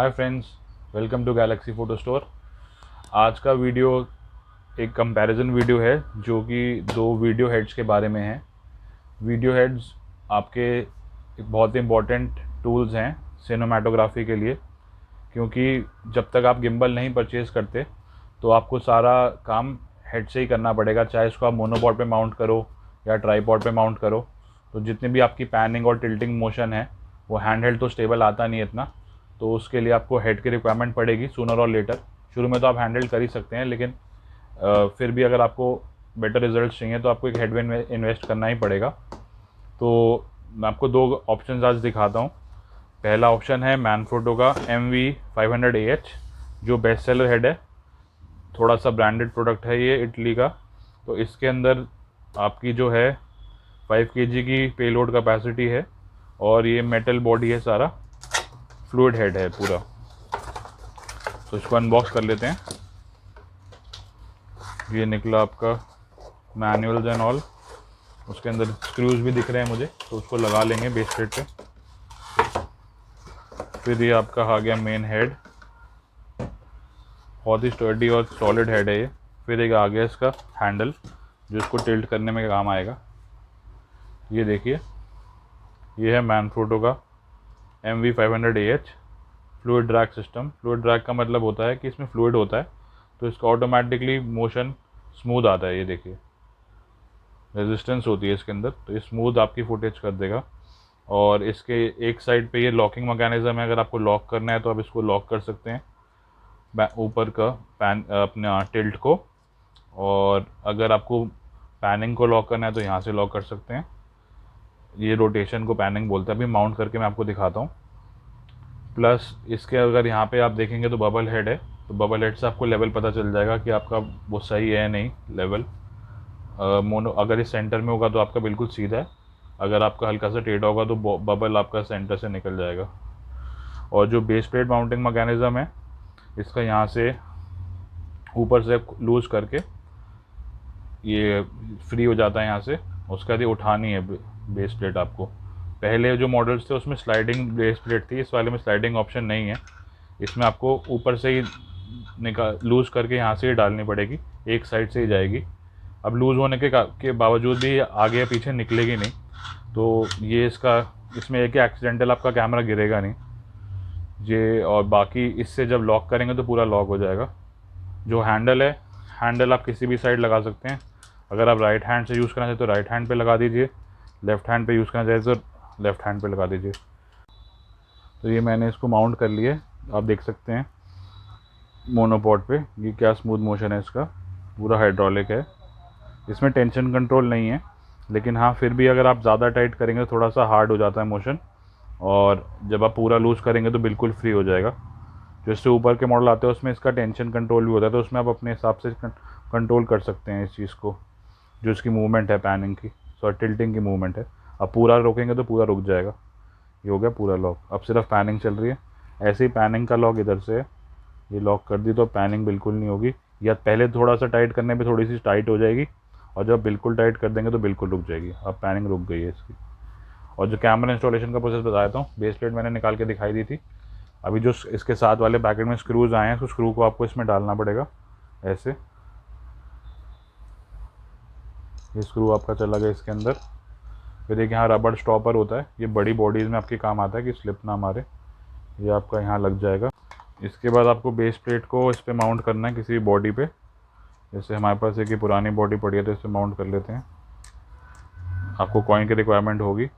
Hi friends, welcome to galaxy photo store. आज का video एक कंपैरिजन वीडियो है जो कि दो वीडियो हेड्स के बारे में है। वीडियो हेड्स आपके एक बहुत ही इम्पॉर्टेंट टूल्स हैं सिनेमाटोग्राफी के लिए, क्योंकि जब तक आप गिम्बल नहीं परचेज़ करते तो आपको सारा काम हेड से ही करना पड़ेगा, चाहे इसको आप मोनोपॉड पे माउंट करो या ट्राईपॉड पे माउंट करो। तो जितनी भी आपकी पैनिंग और टिल्टिंग मोशन है वो हैंड हेल्ड तो स्टेबल आता नहीं है इतना, तो उसके लिए आपको हेड की रिक्वायरमेंट पड़ेगी सूनर और लेटर। शुरू में तो आप हैंडल कर ही सकते हैं, लेकिन फिर भी अगर आपको बेटर रिजल्ट चाहिए तो आपको एक हेड में इन्वेस्ट करना ही पड़ेगा। तो मैं आपको दो ऑप्शन आज दिखाता हूँ। पहला ऑप्शन है मैनफ्रोटो का MV500AH, जो बेस्ट सेलर हेड है, थोड़ा सा ब्रांडेड प्रोडक्ट है ये, इटली का। तो इसके अंदर आपकी जो है 5 kg की पेलोड कैपेसिटी है और ये मेटल बॉडी है, सारा फ्लूइड हेड है पूरा। तो इसको अनबॉक्स कर लेते हैं। ये निकला आपका मैनुअल्स एंड ऑल, उसके अंदर स्क्रूज भी दिख रहे हैं मुझे, तो उसको लगा लेंगे बेस प्लेट पे। फिर ये आपका आ गया मेन हेड, बहुत ही स्टर्डी और सॉलिड हेड है ये। फिर एक आ गया इसका हैंडल जो इसको टिल्ट करने में काम आएगा। ये देखिए, ये है मैनफ्रोटो का MV500AH fluid drag system. Fluid drag का मतलब होता है कि इसमें फ्लूइड होता है तो इसका ऑटोमेटिकली मोशन स्मूथ आता है। ये देखिए, रेजिस्टेंस होती है इसके अंदर, तो ये स्मूथ आपकी फुटेज कर देगा। और इसके एक साइड पे ये लॉकिंग मैकेनिज्म है, अगर आपको लॉक करना है तो आप इसको लॉक कर सकते हैं ऊपर का पैन अपने टिल्ट को, और अगर आपको पैनिंग को लॉक करना है तो यहाँ से लॉक कर सकते हैं। ये रोटेशन को पैनिंग बोलते हैं। अभी माउंट करके मैं आपको दिखाता हूँ। प्लस इसके अगर यहाँ पे आप देखेंगे तो बबल हेड है, तो बबल हेड से आपको लेवल पता चल जाएगा कि आपका वो सही है या नहीं लेवल। मोनो अगर इस सेंटर में होगा तो आपका बिल्कुल सीधा है, अगर आपका हल्का सा टेढ़ा होगा तो बबल आपका सेंटर से निकल जाएगा। और जो बेस प्लेट माउंटिंग मैकेनिज़्म है इसका, यहाँ से ऊपर से लूज करके ये फ्री हो जाता है यहाँ से। उसके बाद ये उठानी है बेस प्लेट आपको। पहले जो मॉडल्स थे उसमें स्लाइडिंग बेस प्लेट थी, इस वाले में स्लाइडिंग ऑप्शन नहीं है। इसमें आपको ऊपर से ही निकाल लूज करके यहाँ से ही डालनी पड़ेगी, एक साइड से ही जाएगी। अब लूज़ होने के बावजूद भी आगे या पीछे निकलेगी नहीं। तो ये इसमें एक एक्सीडेंटल आपका कैमरा गिरेगा नहीं ये। और बाकी इससे जब लॉक करेंगे तो पूरा लॉक हो जाएगा। जो हैंडल है, हैंडल आप किसी भी साइड लगा सकते हैं। अगर आप राइट हैंड से यूज़ करना चाहते तो राइट हैंड पे लगा दीजिए, लेफ़्ट हैंड पे यूज़ करना चाहते तो लेफ़्ट हैंड पे लगा दीजिए। तो ये मैंने इसको माउंट कर लिया, आप देख सकते हैं मोनोपॉड पे। ये क्या स्मूथ मोशन है इसका, पूरा हाइड्रोलिक है। इसमें टेंशन कंट्रोल नहीं है, लेकिन हाँ फिर भी अगर आप ज़्यादा टाइट करेंगे तो थोड़ा सा हार्ड हो जाता है मोशन, और जब आप पूरा लूज़ करेंगे तो बिल्कुल फ्री हो जाएगा। जो इससे ऊपर के मॉडल आते हैं उसमें इसका टेंशन कंट्रोल भी होता है, तो उसमें आप अपने हिसाब से कंट्रोल कर सकते हैं इस चीज़ को। जो इसकी मूवमेंट है पैनिंग की, टिल्टिंग की मूवमेंट है, आप पूरा रोकेंगे तो पूरा रुक जाएगा। ये हो गया पूरा लॉक, अब सिर्फ पैनिंग चल रही है। ऐसे ही पैनिंग का लॉक इधर से है, ये लॉक कर दी तो पैनिंग बिल्कुल नहीं होगी, या पहले थोड़ा सा टाइट करने पे थोड़ी सी टाइट हो जाएगी, और जब बिल्कुल टाइट कर देंगे तो बिल्कुल रुक जाएगी। अब पैनिंग रुक गई है इसकी। और जो कैमरा इंस्टॉलेशन का प्रोसेस बताया था, बेस प्लेट मैंने निकाल के दिखाई दी थी। अभी जो इसके साथ वाले पैकेट में स्क्रूज आए हैं, तो स्क्रू को आपको इसमें डालना पड़ेगा ऐसे। ये स्क्रू आपका चला गया इसके अंदर। फिर एक यहाँ रबड़ स्टॉपर होता है, ये बड़ी बॉडीज़ में आपके काम आता है कि स्लिप ना मारे। ये आपका यहाँ लग जाएगा। इसके बाद आपको बेस प्लेट को इस पर माउंट करना है किसी बॉडी पे। जैसे हमारे पास एक पुरानी बॉडी पड़ी है तो इस पर माउंट कर लेते हैं। आपको कॉइन की रिक्वायरमेंट होगी।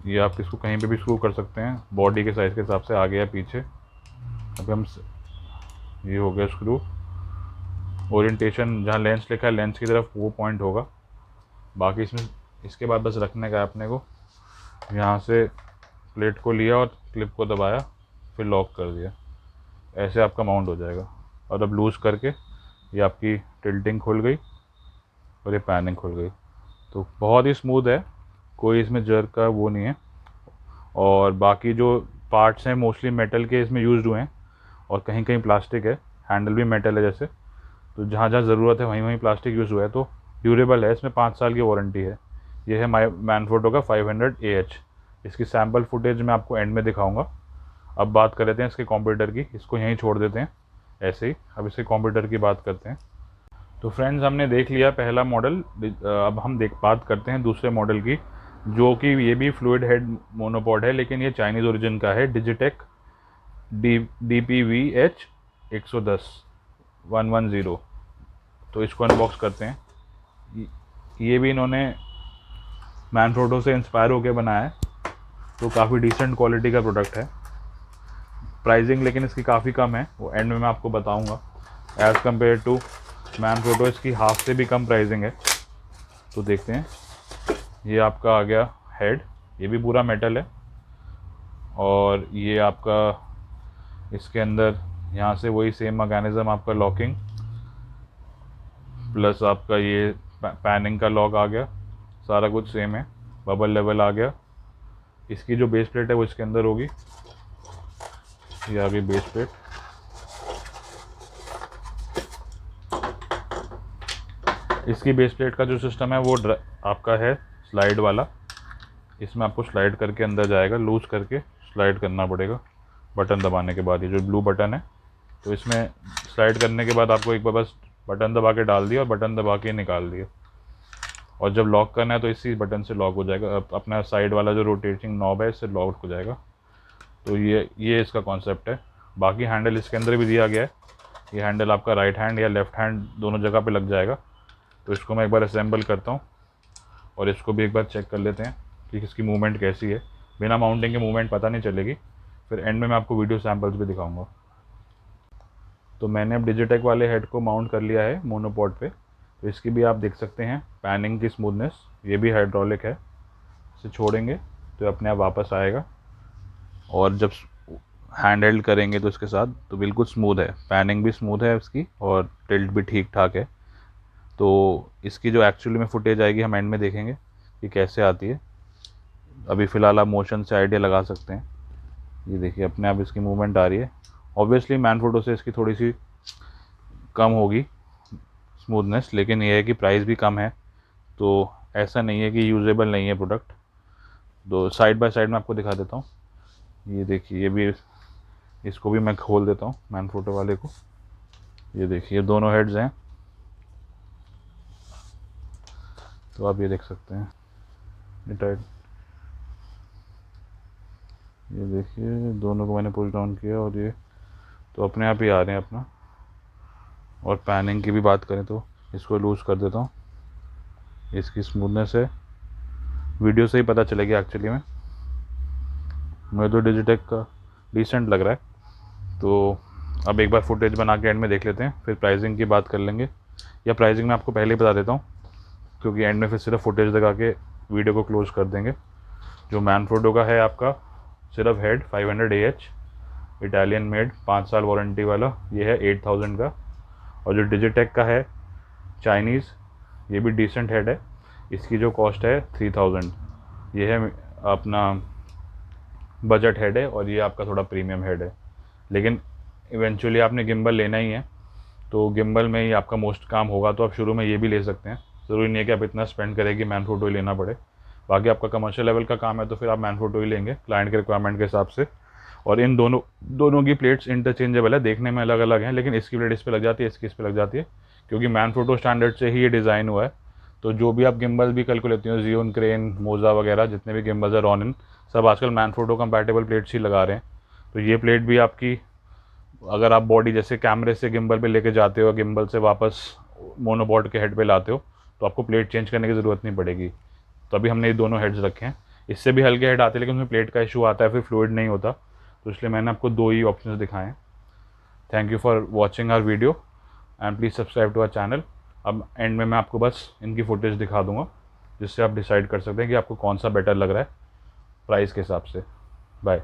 ये आप इसको कहीं पे भी स्क्रू कर सकते हैं बॉडी के साइज़ के हिसाब से, आगे या पीछे। अभी हम ये हो गया स्क्रू। ओरिएंटेशन जहाँ लेंस लिखा है लेंस की तरफ वो पॉइंट होगा। बाकी इसमें इसके बाद बस रखने का है अपने को। यहाँ से प्लेट को लिया और क्लिप को दबाया, फिर लॉक कर दिया, ऐसे आपका माउंट हो जाएगा। और अब लूज़ करके ये आपकी टिल्टिंग खुल गई और ये पैनिंग खुल गई। तो बहुत ही स्मूथ है, कोई इसमें जर्क का वो नहीं है। और बाकी जो पार्ट्स हैं मोस्टली मेटल के इसमें यूज़ हुए हैं, और कहीं कहीं प्लास्टिक है। हैंडल भी मेटल है जैसे, तो जहाँ जहाँ ज़रूरत है वहीं वहीं प्लास्टिक यूज़ हुआ है। तो ड्यूरेबल है, इसमें 5 साल की वारंटी है। ये है मैनफ्रोटो का 500AH। इसकी सैम्पल फुटेज मैं आपको एंड में दिखाऊंगा। अब बात कर लेते हैं इसके कंप्यूटर की, इसको यहीं छोड़ देते हैं ऐसे ही। अब इसके कंप्यूटर की बात करते हैं। तो फ्रेंड्स हमने देख लिया पहला मॉडल, अब हम बात करते हैं दूसरे मॉडल की, जो कि ये भी फ्लूइड हेड मोनोपॉड है, लेकिन ये चाइनीज़ ओरिजिन का है, डिजिटेक DPVH 110। तो इसको अनबॉक्स करते हैं। ये भी इन्होंने मैनफ्रोटो से इंस्पायर होकर बनाया है, तो काफ़ी डिसेंट क्वालिटी का प्रोडक्ट है। प्राइसिंग लेकिन इसकी काफ़ी कम है, वो एंड में मैं आपको बताऊंगा। एज़ कम्पेयर टू मैनफ्रोटो इसकी हाफ से भी कम प्राइसिंग है। तो देखते हैं, ये आपका आ गया हेड, ये भी पूरा मेटल है, और ये आपका इसके अंदर यहाँ से वही सेम मैकेनिज़्म आपका लॉकिंग प्लस आपका ये पैनिंग का लॉक आ गया, सारा कुछ सेम है। बबल लेवल आ गया। इसकी जो बेस प्लेट है वो इसके अंदर होगी, ये आ गई बेस प्लेट। इसकी बेस प्लेट का जो सिस्टम है वो आपका है स्लाइड वाला, इसमें आपको स्लाइड करके अंदर जाएगा, लूज करके स्लाइड करना पड़ेगा बटन दबाने के बाद। ये जो ब्लू बटन है, तो इसमें स्लाइड करने के बाद आपको एक बार बस बटन दबा के डाल दिया और बटन दबा के निकाल दिया, और जब लॉक करना है तो इसी बटन से लॉक हो जाएगा। अपना साइड वाला जो रोटेटिंग नॉब है इससे लॉक हो जाएगा। तो ये इसका कॉन्सेप्ट है। बाकी हैंडल इसके अंदर भी दिया गया है, ये हैंडल आपका राइट हैंड या लेफ़्ट हैंड दोनों जगह पे लग जाएगा। तो इसको मैं एक बार असेंबल करता हूँ और इसको भी एक बार चेक कर लेते हैं कि इसकी मूवमेंट कैसी है। बिना माउंटिंग के मूवमेंट पता नहीं चलेगी, फिर एंड में मैं आपको वीडियो सैम्पल्स भी दिखाऊंगा। तो मैंने अब डिजिटेक वाले हेड को माउंट कर लिया है मोनोपॉड पे। तो इसकी भी आप देख सकते हैं पैनिंग की स्मूथनेस, ये भी हाइड्रोलिक है। इसे छोड़ेंगे तो अपने आप वापस आएगा, और जब हैंड हेल्ड करेंगे तो इसके साथ तो बिल्कुल स्मूथ है, पैनिंग भी स्मूथ है इसकी और टिल्ट भी ठीक ठाक है। तो इसकी जो एक्चुअली में फुटेज आएगी हम एंड में देखेंगे कि कैसे आती है। अभी फ़िलहाल आप मोशन से आइडिया लगा सकते हैं। ये देखिए अपने आप इसकी मूवमेंट आ रही है। ऑब्वियसली मैनफ्रोटो से इसकी थोड़ी सी कम होगी स्मूथनेस, लेकिन ये है कि प्राइस भी कम है, तो ऐसा नहीं है कि यूजेबल नहीं है प्रोडक्ट। तो साइड बाय साइड में आपको दिखा देता हूँ। ये देखिए, ये भी, इसको भी मैं खोल देता हूँ मैनफ्रोटो वाले को। ये देखिए दोनों हेड्स हैं, तो आप ये देख सकते हैं ये टाइट। ये देखिए दोनों को मैंने पुश डाउन किया और ये तो अपने आप ही आ रहे हैं अपना। और पैनिंग की भी बात करें तो इसको लूज़ कर देता हूँ, इसकी स्मूथनेस है, वीडियो से ही पता चलेगी एक्चुअली में। मुझे तो डिजिटेक का डिसेंट लग रहा है। तो अब एक बार फुटेज बना के एंड में देख लेते हैं, फिर प्राइसिंग की बात कर लेंगे, या प्राइसिंग मैं आपको पहले ही बता देता हूँ क्योंकि एंड में फिर सिर्फ फुटेज दिखा के वीडियो को क्लोज़ कर देंगे। जो मैनफ्रोटो का है आपका सिर्फ हेड 500 AH इटालियन मेड 5 साल वारंटी वाला, ये है 8000 का। और जो डिजिटेक का है चाइनीज़, ये भी डिसेंट हेड है, इसकी जो कॉस्ट है 3000। ये है अपना बजट हेड है और ये आपका थोड़ा प्रीमियम हेड है। लेकिन इवेंचुअली आपने गिम्बल लेना ही है, तो गिम्बल में ही आपका मोस्ट काम होगा, तो आप शुरू में ये भी ले सकते हैं। ज़रूरी नहीं है कि आप इतना स्पेंड करें कि मैनफ्रोटो ही लेना पड़े। बाकी आपका कमर्शियल लेवल का काम है तो फिर आप मैनफ्रोटो ही लेंगे क्लाइंट के रिक्वायरमेंट के हिसाब से। और इन दोनों की प्लेट्स इंटरचेंजेबल है, देखने में अलग अलग हैं, लेकिन इसकी प्लेट इस पर लग जाती है, इसकी इस पर लग जाती है, क्योंकि मैनफ्रोटो स्टैंडर्ड से ही ये डिज़ाइन हुआ है। तो जो भी आप गिम्बल भी कल को लेते हो, जियोन, क्रेन, मोजा वगैरह जितने भी गिम्बल्स है, रॉनिन, सब आजकल मैनफ्रोटो कंपैटिबल प्लेट्स ही लगा रहे हैं। तो ये प्लेट भी आपकी, अगर आप बॉडी जैसे कैमरे से गिम्बल पे लेके जाते हो, गिम्बल से वापस मोनोपॉड के हेड पे लाते हो, तो आपको प्लेट चेंज करने की ज़रूरत नहीं पड़ेगी। तो अभी हमने ये दोनों हेड्स रखे हैं, इससे भी हल्के हेड आते हैं, लेकिन उसमें प्लेट का इशू आता है, फिर फ्लूइड नहीं होता, तो इसलिए मैंने आपको 2 ही ऑप्शन दिखाए हैं। Thank you for watching our video and please subscribe to our channel. अब एंड में मैं आपको बस इनकी फुटेज दिखा दूंगा, जिससे आप डिसाइड कर सकते हैं कि आपको कौन सा बेटर लग रहा है प्राइस के हिसाब से। बाय।